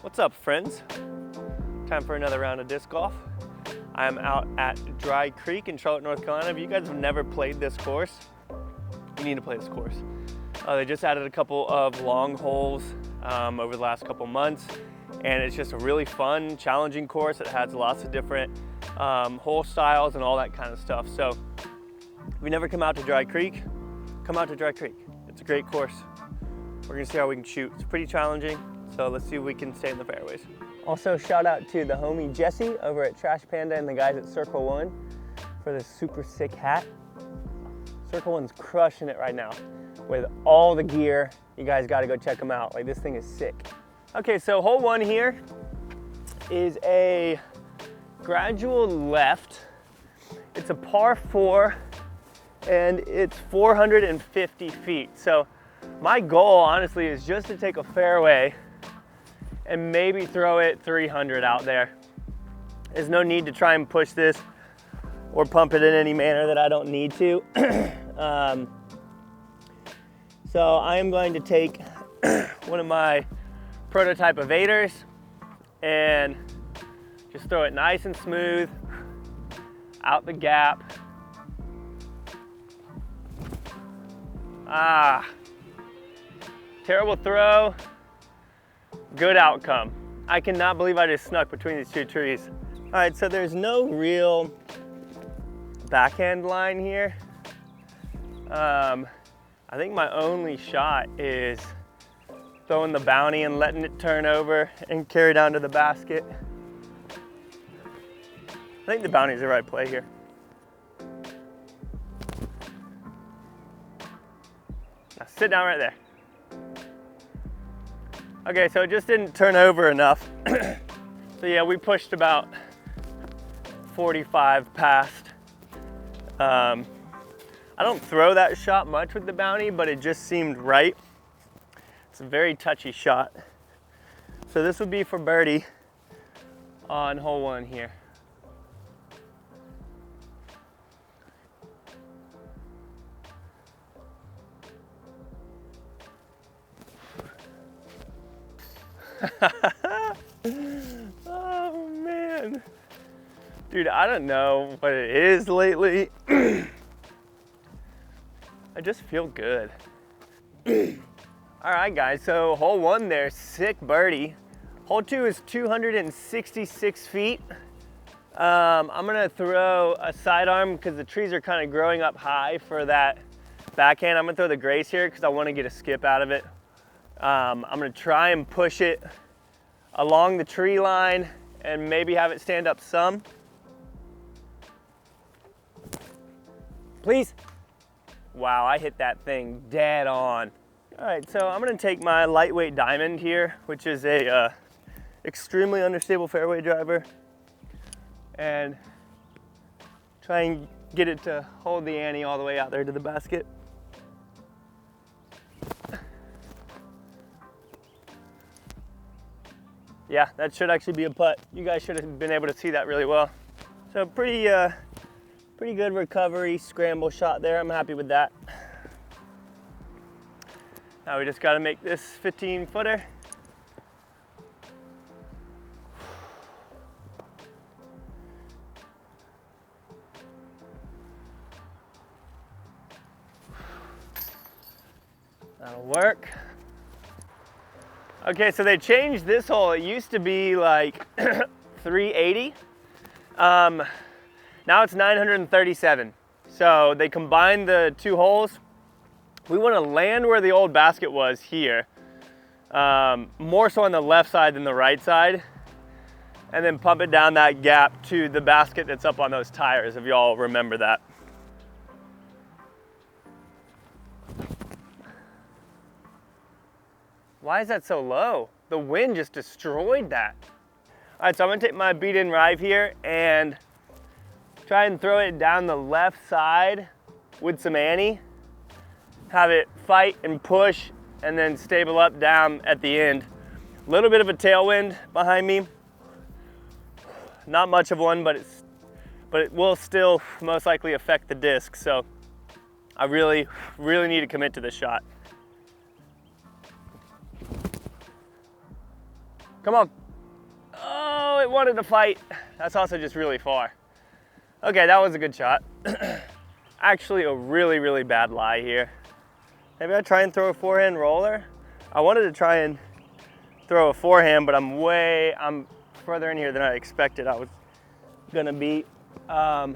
What's up, friends? Time for another round of disc golf. I am out at Dry Creek in Charlotte, North Carolina. If you guys have never played this course, you need to play this course. They just added a couple of long holes over the last couple months, and it's just a really fun, challenging course. It has lots of different hole styles and all that kind of stuff. So if you never come out to Dry Creek, come out to Dry Creek. It's a great course. We're gonna see how we can shoot. It's pretty challenging, so let's see if we can stay in the fairways. Also, shout out to the homie Jesse over at Trash Panda and the guys at Circle One for this super sick hat. Circle One's crushing it right now with all the gear. You guys gotta go check them out. Like, this thing is sick. Okay, so hole one here is a gradual left. It's a par 4 and it's 450 feet. So my goal, honestly, is just to take a fairway and maybe throw it 300 out there. There's no need to try and push this or pump it in any manner that I don't need to. So I am going to take one of my prototype evaders and just throw it nice and smooth out the gap. Terrible throw, good outcome. I cannot believe I just snuck between these two trees. All right, so there's no real backhand line here. I think my only shot is throwing the bounty and letting it turn over and carry down to the basket. I think the bounty's the right play here. Now sit down right there. Okay, so it just didn't turn over enough. So yeah, we pushed about 45 past. I don't throw that shot much with the bounty, but it just seemed right. It's a very touchy shot. So this would be for birdie on hole one here. Oh man. Dude, I don't know what it is lately. I just feel good. All right, guys, so hole one there, sick birdie. Hole two is 266 feet. I'm gonna throw a sidearm because the trees are kind of growing up high for that backhand. I'm gonna throw the grace here because I want to get a skip out of it. I'm gonna try and push it along the tree line and maybe have it stand up some. Please. Wow, I hit that thing dead on. All right, so I'm gonna take my lightweight diamond here, which is a extremely understable fairway driver, and try and get it to hold the ante all the way out there to the basket. Yeah, that should actually be a putt. You guys should have been able to see that really well. So pretty good recovery scramble shot there. I'm happy with that. Now we just got to make this 15-footer. That'll work. Okay, so they changed this hole. It used to be like 380. Now it's 937. So they combined the two holes. We want to land where the old basket was here, more so on the left side than the right side, and then pump it down that gap to the basket that's up on those tires, if y'all remember that. Why is that so low? The wind just destroyed that. All right, so I'm gonna take my beat-in drive here and try and throw it down the left side with some ante. Have it fight and push and then stable up down at the end. A little bit of a tailwind behind me. Not much of one, but it will still most likely affect the disc. So I really need to commit to this shot. Come on. Oh, it wanted to fight. That's also just really far. Okay, that was a good shot. Actually, a really, really bad lie here. Maybe I try and throw a forehand roller. I wanted to try and throw a forehand, but I'm further in here than I expected I was gonna be. Why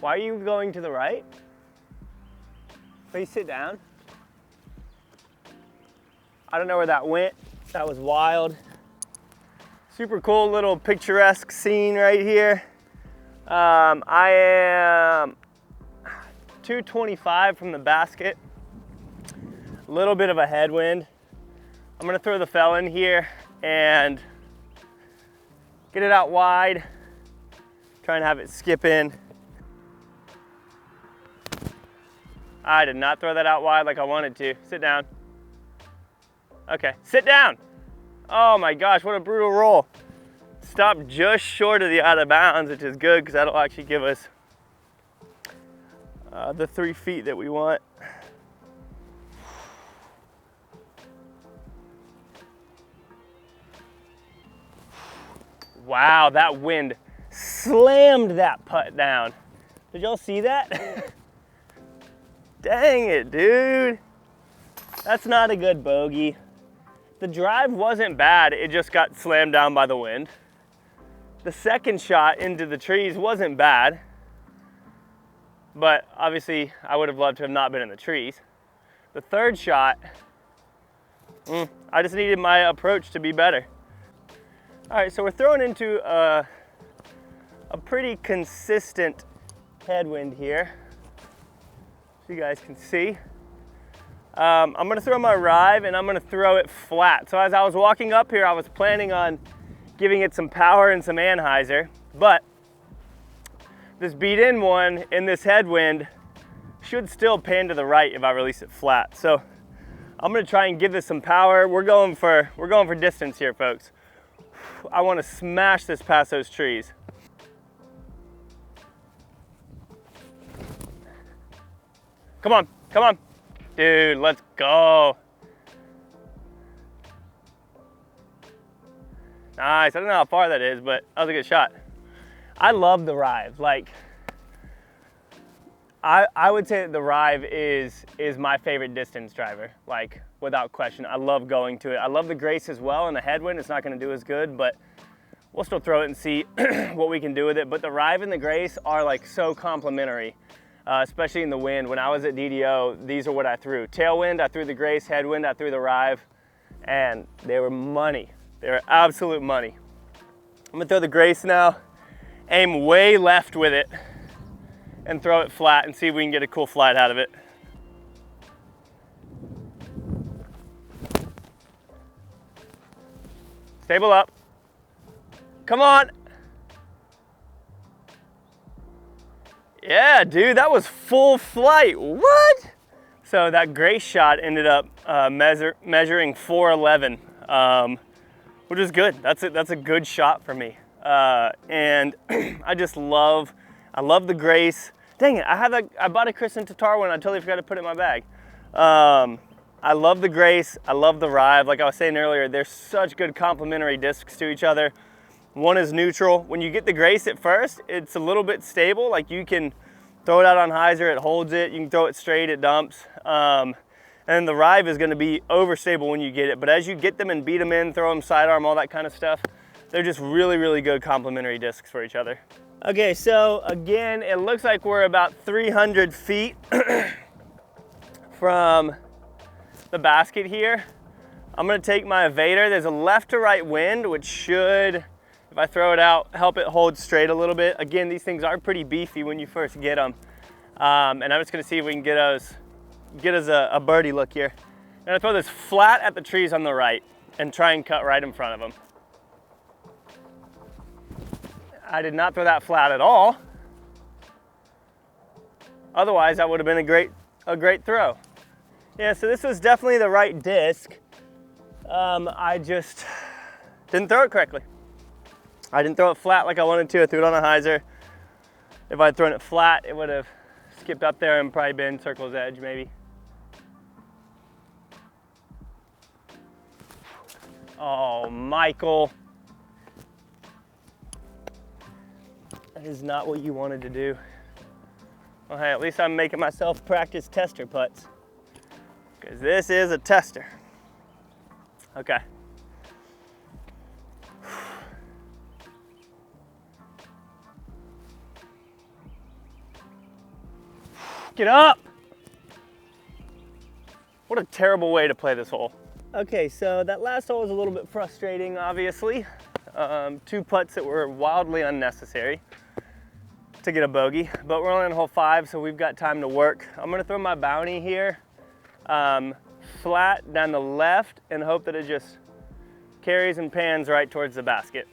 are you going to the right? Please sit down. I don't know where that went. That was wild. Super cool little picturesque scene right here. I am 225 from the basket. A little bit of a headwind. I'm gonna throw the fell in here and get it out wide. Try and have it skip in. I did not throw that out wide like I wanted to. Sit down. Okay, sit down. Oh my gosh, what a brutal roll. Stop just short of the out of bounds, which is good because that'll actually give us the 3 feet that we want. Wow, that wind slammed that putt down. Did y'all see that? Dang it, dude. That's not a good bogey. The drive wasn't bad, it just got slammed down by the wind. The second shot into the trees wasn't bad, but obviously I would have loved to have not been in the trees. The third shot, I just needed my approach to be better. All right, so we're throwing into a pretty consistent headwind here, so you guys can see. I'm gonna throw my drive and I'm gonna throw it flat. So as I was walking up here, I was planning on giving it some power and some anhyzer, but this beat in one in this headwind should still pan to the right if I release it flat. So I'm gonna try and give this some power. We're going for distance here, folks. I wanna smash this past those trees. Come on, come on. Dude, let's go. Nice, I don't know how far that is, but that was a good shot. I love the Rive. Like, I would say that the Rive is my favorite distance driver, like, without question. I love going to it. I love the Grace as well, and the headwind, it's not gonna do as good, but we'll still throw it and see what we can do with it. But the Rive and the Grace are like so complementary. Especially in the wind. When I was at DDO, these are what I threw. Tailwind, I threw the Grace. Headwind, I threw the Rive. And they were money. They were absolute money. I'm gonna throw the Grace now, aim way left with it, and throw it flat and see if we can get a cool flight out of it. Stable up. Come on. Yeah, dude, that was full flight. What? So that Grace shot ended up measuring 411, which is good. That's a good shot for me. And I love the Grace. Dang it, I bought a Kristen Tatar one. I totally forgot to put it in my bag. I love the Grace. I love the Rive. Like I was saying earlier, they're such good complementary discs to each other. One is neutral. When you get the Grace at first, it's a little bit stable. Like you can throw it out on hyzer, it holds it. You can throw it straight, it dumps. And the Rive is gonna be overstable when you get it. But as you get them and beat them in, throw them sidearm, all that kind of stuff, they're just really, really good complementary discs for each other. Okay, so again, it looks like we're about 300 feet from the basket here. I'm gonna take my evader. There's a left to right wind, which should, if I throw it out, help it hold straight a little bit. Again, these things are pretty beefy when you first get them. And I'm just gonna see if we can get us a birdie look here. I'm gonna throw this flat at the trees on the right and try and cut right in front of them. I did not throw that flat at all. Otherwise, that would have been a great throw. Yeah, so this was definitely the right disc. I just didn't throw it correctly. I didn't throw it flat like I wanted to. I threw it on a hyzer. If I'd thrown it flat, it would have skipped up there and probably been circle's edge maybe. Oh, Michael. That is not what you wanted to do. Well, hey, at least I'm making myself practice tester putts, because this is a tester. Okay. Get up! What a terrible way to play this hole. Okay, so that last hole was a little bit frustrating, obviously. 2 putts that were wildly unnecessary to get a bogey, but we're only on hole 5, so we've got time to work. I'm gonna throw my bounty here flat down the left and hope that it just carries and pans right towards the basket.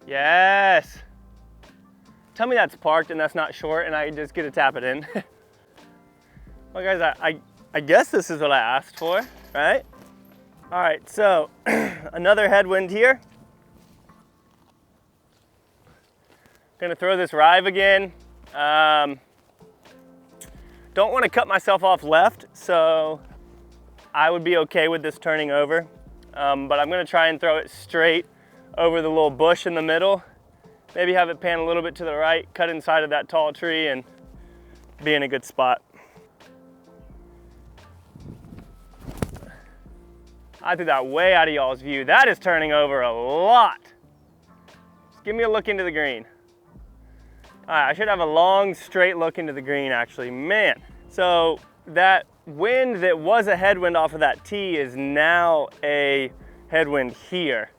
Yes! Tell me that's parked and that's not short and I just get to tap it in. Well guys, I guess this is what I asked for, right? All right, so another headwind here. Gonna throw this rive again. Don't want to cut myself off left, so I would be okay with this turning over. But I'm gonna try and throw it straight over the little bush in the middle. Maybe have it pan a little bit to the right, cut inside of that tall tree and be in a good spot. I threw that way out of y'all's view. That is turning over a lot. Just give me a look into the green. All right, I should have a long, straight look into the green, actually. Man, so that wind that was a headwind off of that tee is now a headwind here,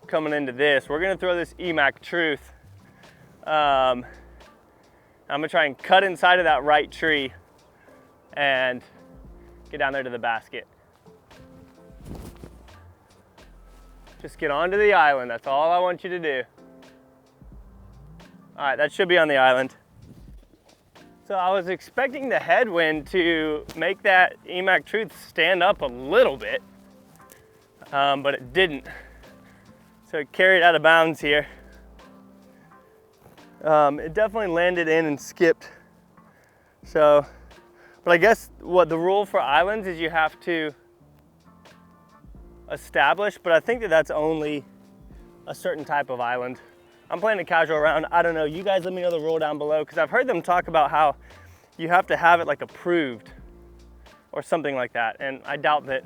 coming into this. We're gonna throw this EMAC Truth. I'm gonna try and cut inside of that right tree and get down there to the basket. Just get onto the island, that's all I want you to do. All right, that should be on the island. So I was expecting the headwind to make that EMAC Truth stand up a little bit, but it didn't. So it carried out of bounds here. It definitely landed in and skipped. So, but I guess what the rule for islands is you have to establish, but I think that that's only a certain type of island. I'm playing a casual round. I don't know. You guys let me know the rule down below, because I've heard them talk about how you have to have it like approved or something like that. And I doubt that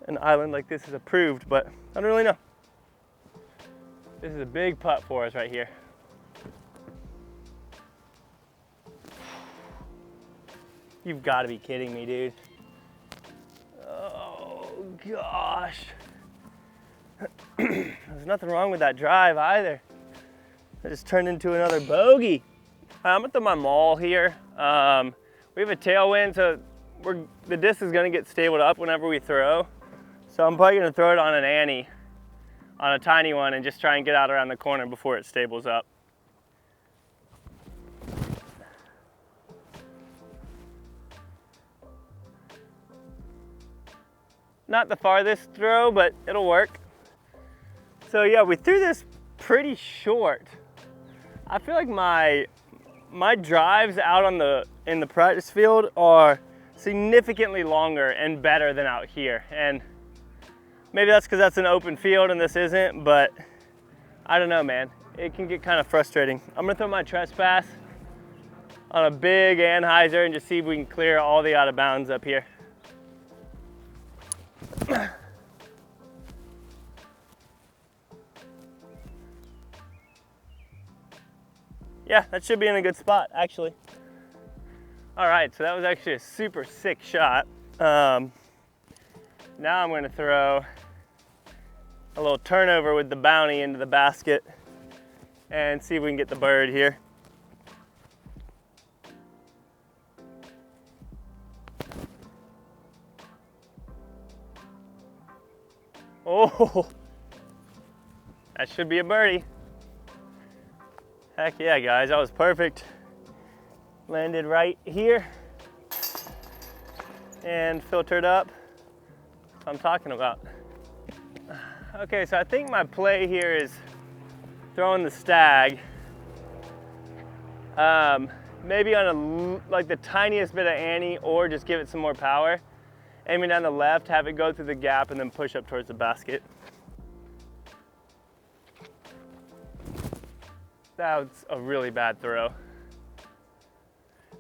an island like this is approved, but I don't really know. This is a big putt for us right here. You've got to be kidding me, dude. Oh gosh. There's nothing wrong with that drive either. It just turned into another bogey. I'm gonna throw my maul here. We have a tailwind, so the disc is gonna get stabled up whenever we throw. So I'm probably gonna throw it on an ante, on a tiny one, and just try and get out around the corner before it stables up. Not the farthest throw, but it'll work. So yeah, we threw this pretty short. I feel like my drives out in the practice field are significantly longer and better than out here. And maybe that's because that's an open field and this isn't, but I don't know, man. It can get kind of frustrating. I'm gonna throw my trespass on a big anhyzer and just see if we can clear all the out of bounds up here. Yeah, that should be in a good spot, actually. All right, so that was actually a super sick shot. Now I'm going to throw a little turnover with the bounty into the basket and see if we can get the bird here. Oh, that should be a birdie. Heck yeah, guys, that was perfect. Landed right here and filtered up. That's what I'm talking about. Okay, so I think my play here is throwing the stag. maybe on like the tiniest bit of ante, or just give it some more power. Aiming down the left, have it go through the gap, and then push up towards the basket. That was a really bad throw.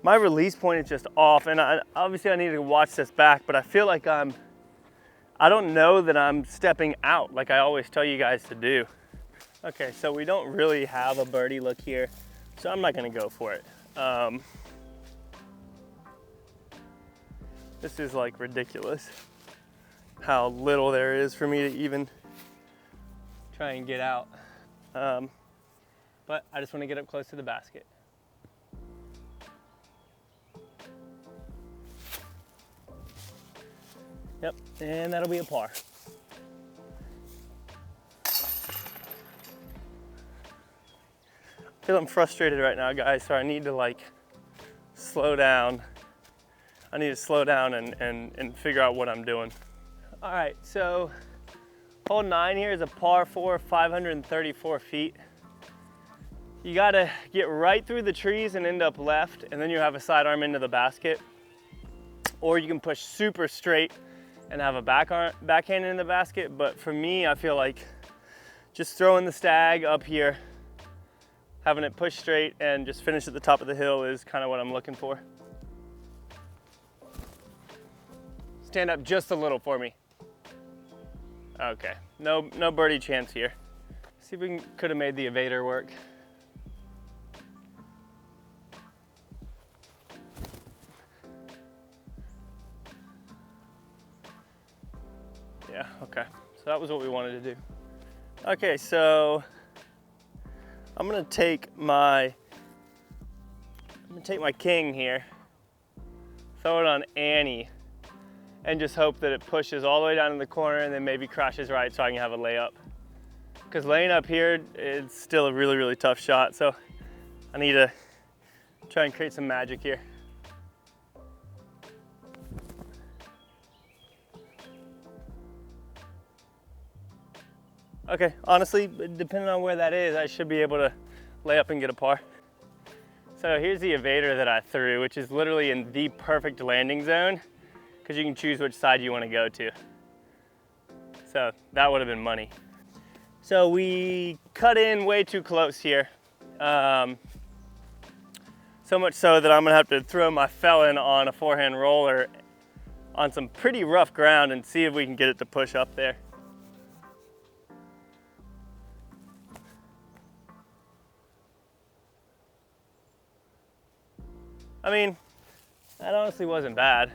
My release point is just off, and obviously I need to watch this back, but I feel like I don't know that I'm stepping out like I always tell you guys to do. Okay, so we don't really have a birdie look here, so I'm not gonna go for it. This is like ridiculous how little there is for me to even try and get out. But I just want to get up close to the basket. Yep, and that'll be a par. I feel I'm frustrated right now, guys, so I need to like slow down. I need to slow down and figure out what I'm doing. All right, so hole 9 here is a par 4, 534 feet. You gotta get right through the trees and end up left, and then you have a sidearm into the basket. Or you can push super straight and have a backhand in the basket. But for me, I feel like just throwing the stag up here, having it push straight and just finish at the top of the hill is kind of what I'm looking for. Stand up just a little for me. Okay, no birdie chance here. See if we could have made the evader work. Yeah, okay, so that was what we wanted to do. Okay, so I'm gonna take my king here, throw it on Annie, and just hope that it pushes all the way down in the corner and then maybe crashes right so I can have a layup. Because laying up here, it's still a really, really tough shot, so I need to try and create some magic here. Okay, honestly, depending on where that is, I should be able to lay up and get a par. So here's the evader that I threw, which is literally in the perfect landing zone, because you can choose which side you want to go to. So that would have been money. So we cut in way too close here. So much so that I'm gonna have to throw my felon on a forehand roller on some pretty rough ground and see if we can get it to push up there. I mean, that honestly wasn't bad.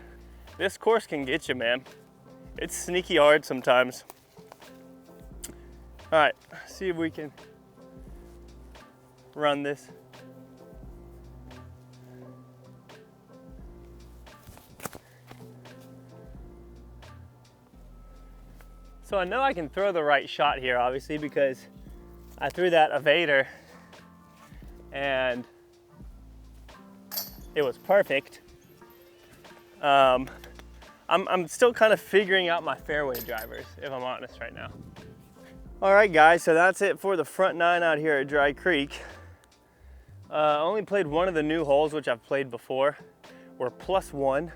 This course can get you, man. It's sneaky hard sometimes. All right, see if we can run this. So I know I can throw the right shot here, obviously, because I threw that evader and it was perfect. I'm still kind of figuring out my fairway drivers, if I'm honest right now. All right, guys, so that's it for the front 9 out here at Dry Creek. Only played one of the new holes, which I've played before. We're +1.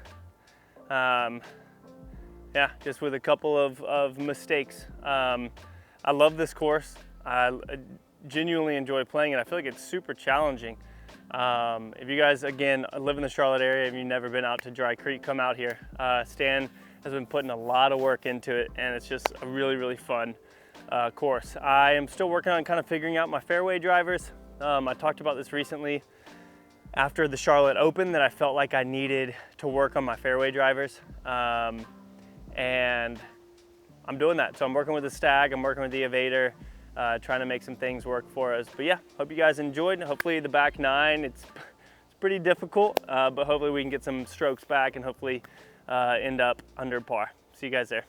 Yeah, just with a couple of mistakes. I love this course. I genuinely enjoy playing it. I feel like it's super challenging. If you guys, again, live in the Charlotte area, if you've never been out to Dry Creek, come out here. Stan has been putting a lot of work into it, and it's just a really, really fun course. I am still working on kind of figuring out my fairway drivers. I talked about this recently after the Charlotte Open, that I felt like I needed to work on my fairway drivers. And I'm doing that. So I'm working with the stag, I'm working with the evader, trying to make some things work for us. But yeah, hope you guys enjoyed. Hopefully the back 9, it's pretty difficult, but hopefully we can get some strokes back and hopefully end up under par. See you guys there.